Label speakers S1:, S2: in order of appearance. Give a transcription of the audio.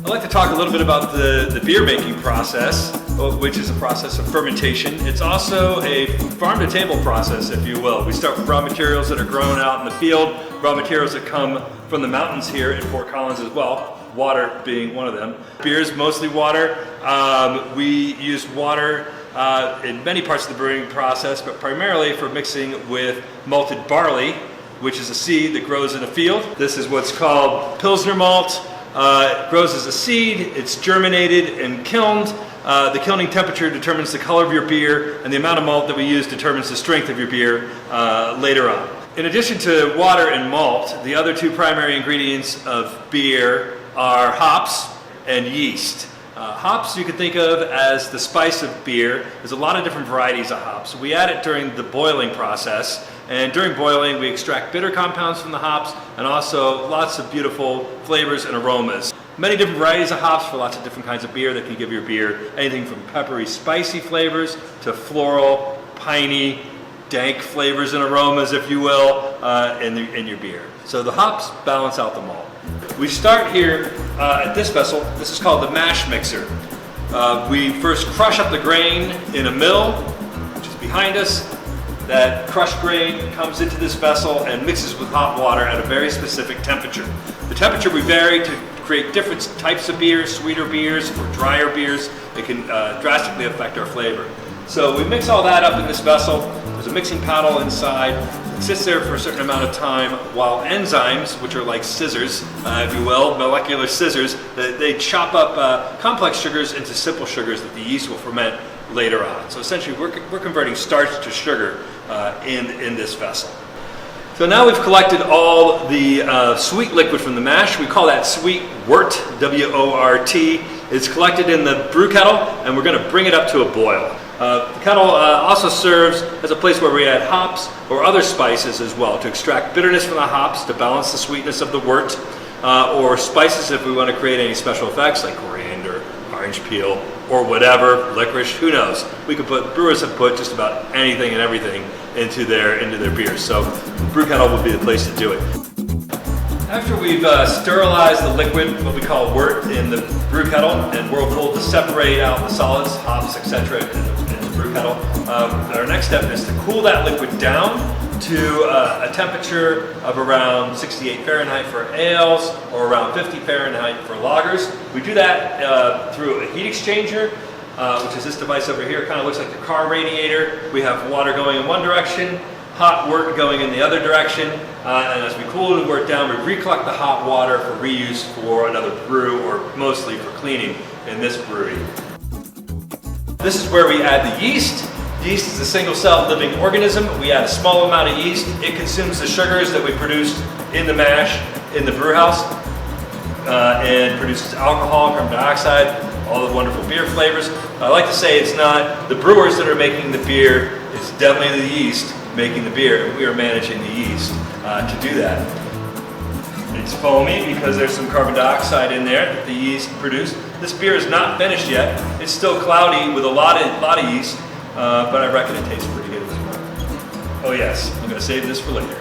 S1: I'd like to talk a little bit about the beer making process, which is a process of fermentation. It's also a farm-to-table process, if you will. We start with raw materials that are grown out in the field, raw materials that come from the mountains here in Fort Collins as well, water being one of them. Beer is mostly water. We use water in many parts of the brewing process, but primarily for mixing with malted barley, which is a seed that grows in a field. This is what's called Pilsner malt. It grows as a seed, it's germinated and kilned. The kilning temperature determines the color of your beer, and the amount of malt that we use determines the strength of your beer later on. In addition to water and malt, the other two primary ingredients of beer are hops and yeast. Hops you can think of as the spice of beer. There's a lot of different varieties of hops. We add it during the boiling process, and during boiling we extract bitter compounds from the hops and also lots of beautiful flavors and aromas. Many different varieties of hops for lots of different kinds of beer that can give your beer anything from peppery, spicy flavors to floral, piney, dank flavors and aromas, if you will, in your beer. So the hops balance out the malt. We start here at this vessel. This is called the mash mixer. We first crush up the grain in a mill, which is behind us. That crushed grain comes into this vessel and mixes with hot water at a very specific temperature. The temperature we vary to create different types of beers, sweeter beers or drier beers. It can drastically affect our flavor. So we mix all that up in this vessel. There's a mixing paddle inside. It sits there for a certain amount of time while enzymes, which are like scissors, if you will, molecular scissors, they chop up complex sugars into simple sugars that the yeast will ferment later on. So essentially we're converting starch to sugar in this vessel. So now we've collected all the sweet liquid from the mash. We call that sweet wort, W-O-R-T. It's collected in the brew kettle, and we're going to bring it up to a boil. The kettle also serves as a place where we add hops or other spices as well to extract bitterness from the hops to balance the sweetness of the wort, or spices if we want to create any special effects like coriander, orange peel, or whatever, licorice, who knows. Brewers have put just about anything and everything into their beers, so the brew kettle would be the place to do it. After we've sterilized the liquid, what we call wort, in the brew kettle and whirlpool to separate out the solids, hops, etc. in the brew kettle, our next step is to cool that liquid down to a temperature of around 68 Fahrenheit for ales or around 50 Fahrenheit for lagers. We do that through a heat exchanger, which is this device over here. It kind of looks like the car radiator. We have water going in one direction, hot wort going in the other direction, and as we cool the wort down, we recollect the hot water for reuse for another brew or mostly for cleaning in this brewery. This is where we add the yeast. Yeast is a single-celled living organism. We add a small amount of yeast. It consumes the sugars that we produced in the mash in the brew house and produces alcohol, carbon dioxide, all the wonderful beer flavors. I like to say it's not the brewers that are making the beer, it's definitely the yeast making the beer, and we are managing the yeast to do that. It's foamy because there's some carbon dioxide in there that the yeast produced. This beer is not finished yet. It's still cloudy with a lot of yeast, but I reckon it tastes pretty good as well. Oh yes, I'm going to save this for later.